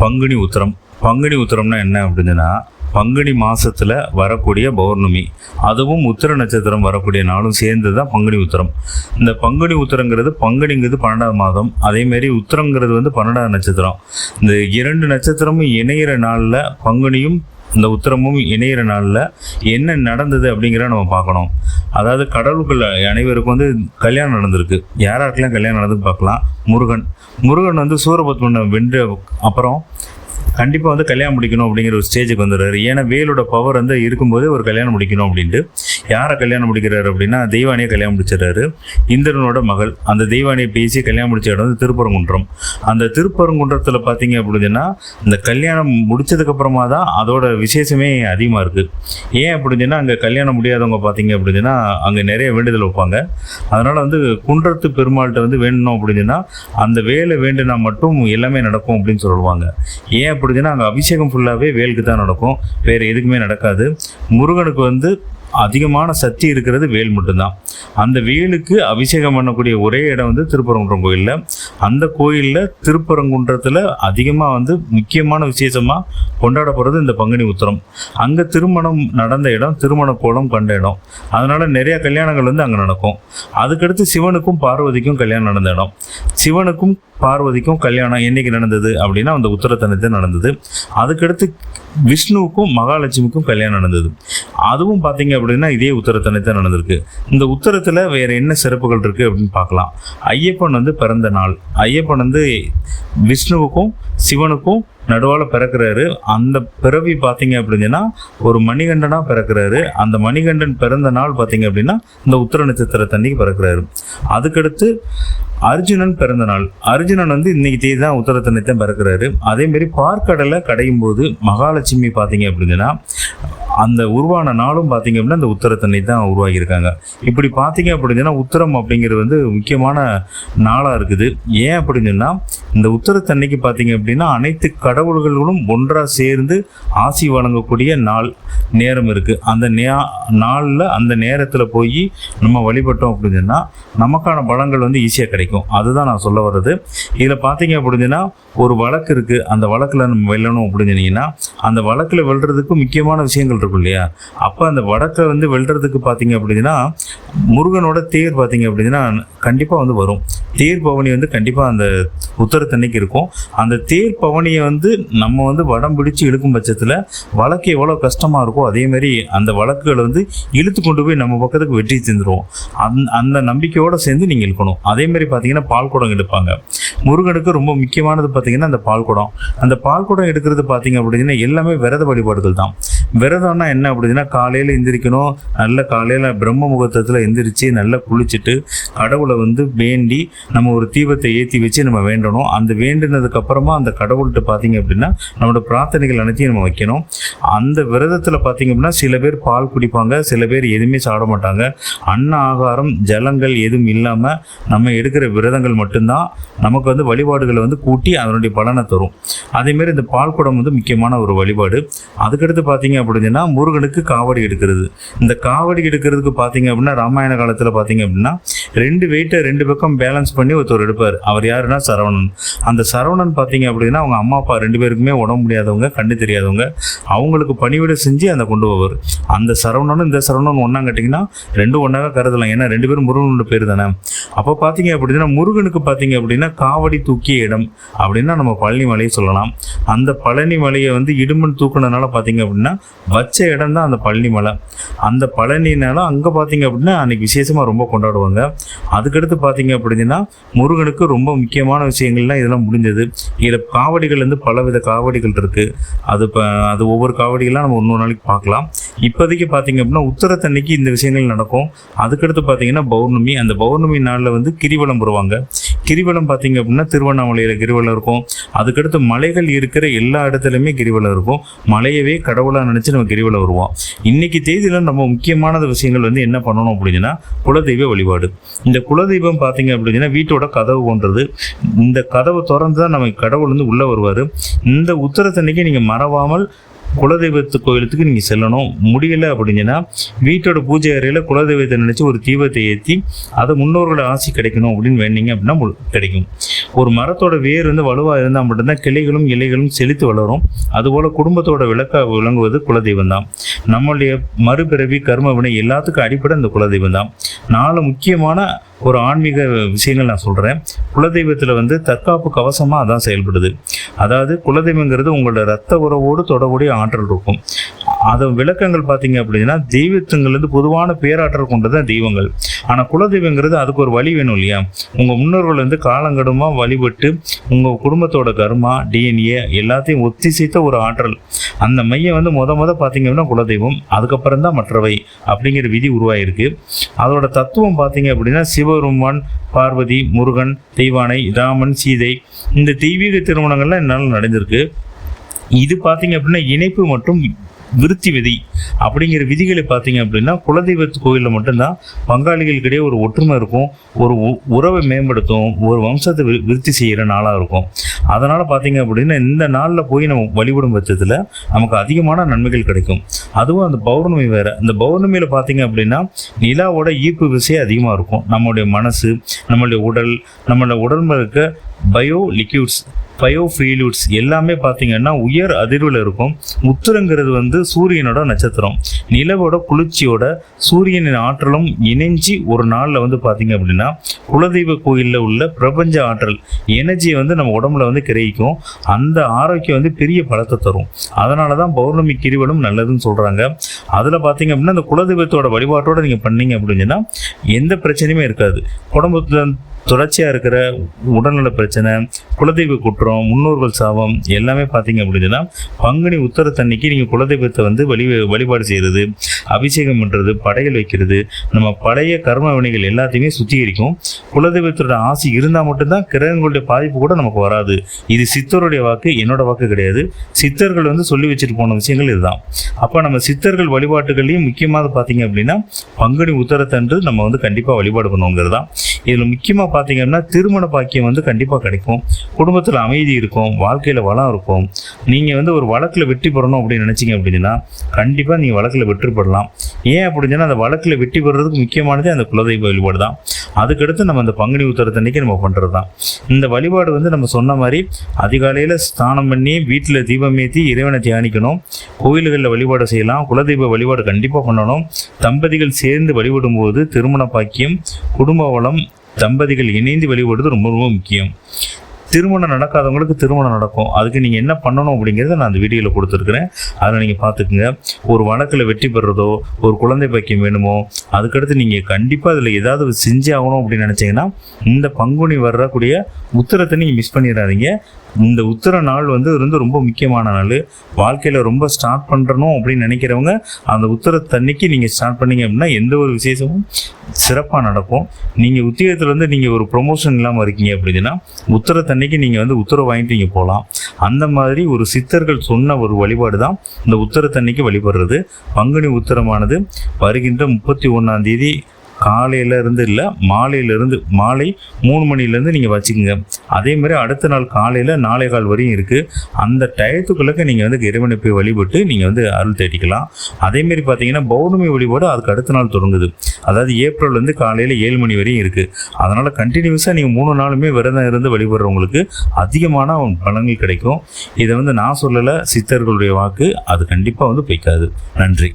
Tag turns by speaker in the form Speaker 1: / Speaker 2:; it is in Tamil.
Speaker 1: பங்குனி உத்திரம். பங்குனி உத்திரம்னா என்ன அப்படின்னா, பங்குனி மாதத்தில் வரக்கூடிய பௌர்ணமி, அதுவும் உத்திர நட்சத்திரம் வரக்கூடிய நாளும் சேர்ந்து தான் பங்குனி உத்திரம். இந்த பங்குனி உத்திரங்கிறது, பங்குனிங்கிறது 12ஆம் மாதம், அதேமாரி உத்திரங்கிறது 12ஆம் நட்சத்திரம். இந்த 2 நட்சத்திரமும் இணையிற நாளில், பங்குனியும் இந்த உத்திரமும் இணையிற நாளில் என்ன நடந்தது அப்படிங்கிறத நம்ம பார்க்கணும். அதாவது கடவுள்கள் அனைவருக்கும் கல்யாணம் நடந்திருக்கு. யாராருக்கெல்லாம் கல்யாணம் நடந்து பார்க்கலாம். முருகன் சூரபத்மனை வென்ற அப்புறம் கண்டிப்பாக கல்யாணம் முடிக்கணும் அப்படிங்கிற ஒரு ஸ்டேஜுக்கு வந்துடுறாரு. ஏன்னா வேலோட பவர் இருக்கும்போது ஒரு கல்யாணம் முடிக்கணும் அப்படின்ட்டு யாரை கல்யாணம் முடிக்கிறாரு அப்படின்னா, தெய்வானியை கல்யாணம் முடிச்சிடறாரு. இந்திரனோட மகள். அந்த தெய்வானியை பேசி கல்யாணம் முடிச்ச இடம் திருப்பரங்குன்றம். அந்த திருப்பரங்குன்றத்தில் பார்த்தீங்க அப்படின்னா, இந்த கல்யாணம் முடிச்சதுக்கப்புறமா தான் அதோட விசேஷமே அதிகமாக இருக்குது. ஏன் அப்படின்னா, அங்கே கல்யாணம் முடியாதவங்க பார்த்தீங்க அப்படின்னா அங்கே நிறைய வேண்டுதல் வைப்பாங்க. அதனால் குன்றத்து பெருமாள்கிட்ட வேண்டணும் அப்படின்னா, அந்த வேலை வேண்டுனா மட்டும் எல்லாமே நடக்கும் அப்படின்னு சொல்லுவாங்க. ஏன் அப்படின்னா, அங்கே அபிஷேகம் ஃபுல்லாகவே வேலுக்கு தான் நடக்கும், வேறு எதுக்குமே நடக்காது. முருகனுக்கு அதிகமான சக்தி இருக்கிறது வேல் மட்டும்தான். அந்த வேலுக்கு அபிஷேகம் பண்ணக்கூடிய ஒரே இடம் திருப்பரங்குன்றம் கோயிலில். அந்த கோயிலில் திருப்பரங்குன்றத்தில் அதிகமாக முக்கியமான விசேஷமாக கொண்டாடப்படுறது இந்த பங்குனி உத்திரம். அங்கே திருமணம் நடந்த இடம், திருமண கோலம் கண்ட இடம். அதனால் நிறையா கல்யாணங்கள் அங்கே நடக்கும். அதுக்கடுத்து சிவனுக்கும் பார்வதிக்கும் கல்யாணம் நடந்த இடம். சிவனுக்கும் பார்வதிக்கும் கல்யாணம் என்னைக்கு நடந்தது அப்படின்னா, அந்த உத்திரத்தனத்தை நடந்தது. அதுக்கடுத்து விஷ்ணுவுக்கும் மகாலட்சுமிக்கும் கல்யாணம் நடந்தது. அதுவும் பார்த்தீங்க அப்படின்னா இதே உத்திரத்தனத்தை நடந்திருக்கு. இந்த உத்திரத்தில் வேறு என்ன சிறப்புகள் இருக்குது அப்படின்னு பார்க்கலாம். ஐயப்பன் பிறந்த நாள். ஐயப்பன் விஷ்ணுவுக்கும் சிவனுக்கும் நடுவால் பிறக்கிறாரு. அந்த பிறவி பார்த்தீங்க அப்படின்னா ஒரு மணிகண்டனாக பிறக்கிறாரு. அந்த மணிகண்டன் பிறந்த நாள் பார்த்தீங்க அப்படின்னா இந்த உத்திர நட்சத்திரத்தன்னைக்கு பிறக்கிறாரு. அதுக்கடுத்து அர்ஜுனன் பிறந்த நாள். அர்ஜுனன் இன்னைக்கு தேதி தான் உத்திரத்தன்னைத்தான் பிறக்கிறாரு. அதேமாரி பார்க்கடலை கடையும் போது மகாலட்சுமி பார்த்தீங்க அப்படின்னா அந்த உருவான நாளும் பார்த்தீங்க அப்படின்னா இந்த உத்திரத்தன்னை தான் உருவாகியிருக்காங்க. இப்படி பார்த்தீங்க அப்படின்னா உத்திரம் அப்படிங்கிறது முக்கியமான நாளாக இருக்குது. ஏன் அப்படின்னு சொன்னால், இந்த உத்திரத்தன்னைக்கு பார்த்தீங்க அப்படின்னா அனைத்து கடவுள்களும் ஒன்றாக சேர்ந்து ஆசி வழங்கக்கூடிய நேரம் இருக்குது. அந்த நாளில் அந்த நேரத்தில் போய் நம்ம வழிபட்டோம் அப்படின்னு சொன்னால் நமக்கான பலங்கள் ஈஸியாக கிடைக்கும். அதுதான் நான் சொல்ல வர்றது. இதில் பார்த்தீங்க அப்படின்னா ஒரு வழக்கு இருக்குது. அந்த வழக்கில் நம்ம வெல்லணும் அப்படின்னு சொன்னீங்கன்னா, அந்த வழக்கில் வெல்றதுக்கு முக்கியமான விஷயங்கள் இருக்கும் இல்லையா. அப்போ அந்த வழக்கை வெல்றதுக்கு பார்த்தீங்க அப்படின்னா முருகனோட தேர் பார்த்தீங்க அப்படின்னா கண்டிப்பாக வரும். தேர் பவனி கண்டிப்பாக அந்த உத்திரத்தன்னைக்கு இருக்கும். அந்த தேர் பவனியை நம்ம வடம் பிடிச்சி இழுக்கும் பட்சத்தில் வழக்கு எவ்வளோ கஷ்டமாக இருக்கோ அதேமாரி அந்த வழக்குகளை இழுத்து கொண்டு போய் நம்ம பக்கத்துக்கு வெற்றி தந்துடுவோம். அந்த நம்பிக்கையோடு சேர்ந்து நீங்கள் இழுக்கணும். அதேமாரி பார்த்தீங்கன்னா பால் குடம் எடுப்பாங்க. முருகனுக்கு ரொம்ப முக்கியமானது பார்த்தீங்கன்னா அந்த பால் குடம். அந்த பால் குடம் எடுக்கிறது பார்த்தீங்க அப்படின்னா எல்லாமே விரத வழிபாடுகள் தான். விரதம்னா என்ன அப்படின்னா, காலையில் எந்திரிக்கணும். நல்ல காலையில் பிரம்ம முகூர்த்தத்தில் எந்திரிச்சு நல்லா குளிச்சுட்டு கடவுளை வேண்டி நம்ம ஒரு தீபத்தை ஏற்றி வச்சு நம்ம வேண்டணும். அந்த வேண்டினதுக்கு அப்புறமா அந்த கடவுள்கிட்ட பார்த்தீங்க அப்படின்னா நம்மளோட பிரார்த்தனைகள் அனைத்தையும் நம்ம வைக்கணும். அந்த விரதத்தில் பார்த்தீங்க அப்படின்னா சில பேர் பால் குடிப்பாங்க, சில பேர் எதுவுமே சாப்பிட மாட்டாங்க. அன்ன ஆகாரம் ஜலங்கள் எதுவும் இல்லாமல் நம்ம எடுக்கிற விரதங்கள் மட்டும்தான் நமக்கு வழிபாடுகளை கூட்டி அதனுடைய பலனை தரும். அதேமாரி இந்த பால் குடம் முக்கியமான ஒரு வழிபாடு. அதுக்கடுத்து பார்த்தீங்க அப்படின்னா முருகனுக்கு காவடி எடுக்கிறது. இந்த காவடி எடுக்கிறதுக்கு பார்த்தீங்க அப்படின்னா ராமாயண காலத்தில் பார்த்தீங்க அப்படின்னா 2 வெயிட்டை 2 பக்கம் பேலன்ஸ் பண்ணி ஒருத்தர் எடுப்பார். அவர் யாருன்னா சரவணன். அந்த சரவணன் பார்த்தீங்க அப்படின்னா அவங்க அம்மா அப்பா 2 பேருக்குமே உடம்பு முடியாதவங்க, கண்ணு தெரியாதவங்க. அவங்களுக்கு பணிவிட செஞ்சு அந்த கொண்டு போவார். அந்த சரவணனும் இந்த சரவணன் ஒன்றா கட்டிங்கன்னா 2 ஒன்றாக கருதலாம். ஏன்னா 2 பேரும் முருகனோட பேர் தானே. அப்போ பார்த்தீங்க அப்படின்னா முருகனுக்கு பார்த்தீங்க அப்படின்னா காவடி தூக்கிய இடம் அப்படின்னா நம்ம பழனி மலையை சொல்லலாம். அந்த பழனி மலையை இடுமன் தூக்குனதுனால பார்த்தீங்க அப்படின்னா வச்ச இடம் தான் அந்த பழனி மலை. அந்த பழனினால அங்கே பார்த்தீங்க அப்படின்னா அன்றைக்கி விசேஷமாக ரொம்ப கொண்டாடுவாங்க. அதுக்கடுத்து பார்த்தீங்க அப்படின்னா முருகனுக்கு ரொம்ப முக்கியமான விஷயங்கள்லாம் இதெல்லாம் முடிஞ்சது. இதில் காவடிகள் பலவித காவடிகள் இருக்குது. அது ஒவ்வொரு காவடிகள்லாம் நம்ம இன்னொரு நாளைக்கு பார்க்கலாம். இப்போதைக்கு பார்த்தீங்க அப்படின்னா உத்திரத்தன்னைக்கு இந்த விஷயங்கள் நடக்கும். அதுக்கடுத்து பார்த்தீங்கன்னா பௌர்ணமி. அந்த பௌர்ணமி நாளில் கிரிவலம் வருவாங்க. கிரிவலம் பார்த்தீங்க அப்படின்னா திருவண்ணாமலையில் கிரிவலம் இருக்கும். அதுக்கடுத்து மலைகள் இருக்கிற எல்லா இடத்துலையுமே கிரிவலம் இருக்கும். மலையவே கடவுளாக நினச்சி நம்ம கிரிவலம் வருவோம். இன்றைக்கி தேதியில் நம்ம முக்கியமான விஷயங்கள் என்ன பண்ணணும் அப்படின்னா குலதெய்வ வழிபாடு. இந்த குலதெய்வம் பார்த்தீங்க அப்படின்னா வீட்டோட கதவு போன்றது. இந்த கதவை திறந்து தான் நம்ம கடவுள் உள்ளே வருவார். இந்த உத்திரத்தன்னைக்கு நீங்கள் மறவாமல் குலதெய்வத்து கோயிலுக்கு நீங்கள் செல்லணும். முடியலை அப்படின்னா வீட்டோட பூஜை அறையில் குலதெய்வத்தை நினச்சி ஒரு தீபத்தை ஏற்றி அதை முன்னோர்களோட ஆசி கிடைக்கணும் அப்படின்னு வேண்டிங்க அப்படின்னா கிடைக்கும். ஒரு மரத்தோட வேர் வந்து வலுவாக இருந்தால் மட்டும்தான் கிளைகளும் இலைகளும் செழித்து வளரும். அதுபோல் குடும்பத்தோட விளங்குவது குலதெய்வம் தான். நம்மளுடைய மறுபிறவி கர்ம வினை எல்லாத்துக்கும் அடிப்படை இந்த குலதெய்வம் தான். 4 முக்கியமான ஒரு ஆன்மீக விஷயங்கள் நான் சொல்கிறேன். குலதெய்வத்தில் வந்து தற்காப்பு கவசமாக அதான் செயல்படுது. அதாவது குலதெய்வங்கிறது உங்களோட ரத்த உறவோடு தொடர்புடைய ஆற்றல் இருக்கும். அது விளக்கங்கள் பார்த்தீங்க அப்படின்னா தெய்வத்துங்கிறது பொதுவான பேராற்றல் கொண்டதான் தெய்வங்கள். ஆனால் குலதெய்வங்கிறது அதுக்கு ஒரு வழி வேணும் இல்லையா? உங்கள் முன்னோர்கள் வந்து காலங்கடுமாக வழிபட்டு உங்கள் குடும்பத்தோட கர்மா டிஎன்ஏ எல்லாத்தையும் ஒத்திசைத்த ஒரு ஆற்றல். அந்த மையம் வந்து முத பார்த்தீங்க அப்படின்னா குலதெய்வம், அதுக்கப்புறம் தான் மற்றவை அப்படிங்கிற விதி உருவாயிருக்கு. அதோட தத்துவம் பார்த்தீங்க அப்படின்னா சிவபெருமான், பார்வதி, முருகன், தெய்வானை, ராமன், சீதை, இந்த தெய்வீக திருமணங்கள்லாம் என்னால் நடந்திருக்கு. இது பார்த்தீங்க அப்படின்னா இணைப்பு மற்றும் விருத்தி விதி அப்படிங்கிற விதிகளை பார்த்தீங்க அப்படின்னா குலதெய்வத்து கோயிலில் மட்டும்தான் பங்காளிகளுக்கிடையே ஒரு ஒற்றுமை இருக்கும், ஒரு உறவை மேம்படுத்தும், ஒரு வம்சத்தை விருத்தி செய்கிற நாளாக இருக்கும். அதனால் பார்த்தீங்க அப்படின்னா இந்த நாளில் போய் நம்ம வழிபடும் பட்சத்தில் நமக்கு அதிகமான நன்மைகள் கிடைக்கும். அதுவும் அந்த பௌர்ணமி வேறு. அந்த பௌர்ணமியில் பார்த்தீங்க அப்படின்னா நிலாவோட ஈர்ப்பு விசை அதிகமாக இருக்கும். நம்மளுடைய மனசு, நம்மளுடைய உடல், நம்மளோட உடம்புல இருக்க பயோஃப்ளூயிட்ஸ் எல்லாமே பார்த்தீங்கன்னா உயர் அதிர்வில் இருக்கும். உத்திரங்கிறது வந்து சூரியனோட நட்சத்திரம். நிலவோட குளிர்ச்சியோட சூரியனின் ஆற்றலும் இணைஞ்சி ஒரு நாளில் வந்து பார்த்தீங்க அப்படின்னா குலதெய்வ கோயிலில் உள்ள பிரபஞ்ச ஆற்றல் எனர்ஜியை வந்து நம்ம உடம்புல வந்து கிரகிக்கும். அந்த ஆரோக்கியம் வந்து பெரிய பலத்தை தரும். அதனால தான் பௌர்ணமி கிரிவலம் நல்லதுன்னு சொல்கிறாங்க. அதில் பார்த்தீங்க அப்படின்னா அந்த குலதெய்வத்தோட வழிபாட்டோடு நீங்கள் பண்ணீங்க அப்படின்னா எந்த பிரச்சனையுமே இருக்காது. குடும்பத்தில் தொடர்ச்சியாக இருக்கிற உடல்நல பிரச்சனை, குலதெய்வ குற்றம், முன்னோர்கள் சாபம் எல்லாமே பார்த்தீங்க அப்படின்னா பங்குனி உத்தரத்தன்னைக்கு நீங்கள் குலதெய்வத்தை வந்து வழிபாடு செய்கிறது, அபிஷேகம் பண்ணுறது, படையல் வைக்கிறது, நம்ம பழைய கர்ம வினைகள் எல்லாத்தையுமே சுத்திகரிக்கும். குலதெய்வத்தோட ஆசி இருந்தால் மட்டும்தான் கிரகங்களுடைய பாதிப்பு கூட நமக்கு வராது. இது சித்தருடைய வாக்கு, என்னோட வாக்கு கிடையாது. சித்தர்கள் வந்து சொல்லி வச்சுட்டு போன விஷயங்கள் இதுதான். அப்போ நம்ம சித்தர்கள் வழிபாட்டுகள்லையும் முக்கியமாக பார்த்தீங்க அப்படின்னா பங்குனி உத்தரத்தன்று நம்ம வந்து கண்டிப்பாக வழிபாடு பண்ணுவோங்கிறது தான். இதில் முக்கியமாக பார்த்தீங்கன்னா திருமண பாக்கியம் வந்து கண்டிப்பாக கிடைக்கும். குடும்பத்தில் அமைதி இருக்கும், வாழ்க்கையில் வளம் இருக்கும். நீங்கள் வந்து ஒரு வழக்கில் வெற்றி பெறணும் அப்படின்னு நினச்சிங்க அப்படின்னா கண்டிப்பாக நீங்கள் வழக்கில் வெற்றி பெறலாம். ஏன் அப்படின்னா அந்த வழக்கில் வெற்றி பெறுறதுக்கு முக்கியமானதே அந்த குலதெய்வ வழிபாடு தான். அதுக்கடுத்து நம்ம அந்த பங்குனி உத்தரத்தன்னைக்கு நம்ம பண்ணுறது தான். இந்த வழிபாடு வந்து நம்ம சொன்ன மாதிரி அதிகாலையில் ஸ்நானம் பண்ணி வீட்டில் தீபம் ஏற்றி இறைவனை தியானிக்கணும். கோயில்களில் வழிபாடு செய்யலாம். குலதெய்வ வழிபாடு கண்டிப்பாக பண்ணணும். தம்பதிகள் சேர்ந்து வழிபடும் போது திருமண பாக்கியம், குடும்ப வளம், தம்பதிகள் இணைந்து வழிபடுறது ரொம்ப ரொம்ப முக்கியம். திருமணம் நடக்காதவங்களுக்கு திருமணம் நடக்கும். அதுக்கு நீங்கள் என்ன பண்ணணும் அப்படிங்கிறத நான் அந்த வீடியோவில் கொடுத்துருக்குறேன். அதில் நீங்கள் பார்த்துக்குங்க. ஒரு வழக்கில் வெற்றி பெறுறதோ, ஒரு குழந்தை பாக்கியம் வேணுமோ, அதுக்கடுத்து நீங்கள் கண்டிப்பாக அதில் ஏதாவது செஞ்சு ஆகணும் அப்படின்னு நினச்சிங்கன்னா இந்த பங்குனி வரக்கூடிய உத்திரத்தை நீங்கள் மிஸ் பண்ணிடாதீங்க. இந்த உத்திர நாள் வந்து ரொம்ப முக்கியமான நாள். வாழ்க்கையில் ரொம்ப ஸ்டார்ட் பண்ணுறணும் அப்படின்னு நினைக்கிறவங்க அந்த உத்திரத்தன்னைக்கு நீங்கள் ஸ்டார்ட் பண்ணிங்க அப்படின்னா எந்த ஒரு விசேஷமும் சிறப்பாக நடக்கும். நீங்கள் உத்தியோகத்தில் வந்து நீங்கள் ஒரு ப்ரொமோஷன் இல்லாமல் இருக்கீங்க அப்படின்னா உத்திரத்தன்னைக்கு நீங்கள் வந்து உத்தரவு வாங்கிட்டு நீங்கள் போகலாம். அந்த மாதிரி ஒரு சித்தர்கள் சொன்ன ஒரு வழிபாடு தான் இந்த உத்திரத்தன்னைக்கு வழிபடுறது. பங்குனி உத்திரமானது வருகின்ற 31ஆம் தேதி காலையிலேருந்து இல்லை மாலை 3 மணிலேருந்து நீங்கள் வச்சுக்கோங்க. அதே மாதிரி அடுத்த நாள் காலையில் 4:15 வரையும் இருக்குது. அந்த டயத்துக்குள்ளே நீங்கள் வந்து இறைவனை போய் வழிபட்டு நீங்கள் வந்து அருள் தேடிக்கலாம். அதேமாரி பார்த்தீங்கன்னா பௌர்ணமி வழிபாடு அதுக்கு அடுத்த நாள் தொடங்குது. அதாவது ஏப்ரல் காலையில் 7 மணி வரையும் இருக்குது. அதனால் கண்டினியூஸாக நீங்கள் 3 நாளுமே விரதம் இருந்து வழிபடுறவங்களுக்கு அதிகமான பலன்கள் கிடைக்கும். இதை வந்து நான் சொல்லலை, சித்தர்களுடைய வாக்கு. அது கண்டிப்பாக வந்து பொய்க்காது. நன்றி.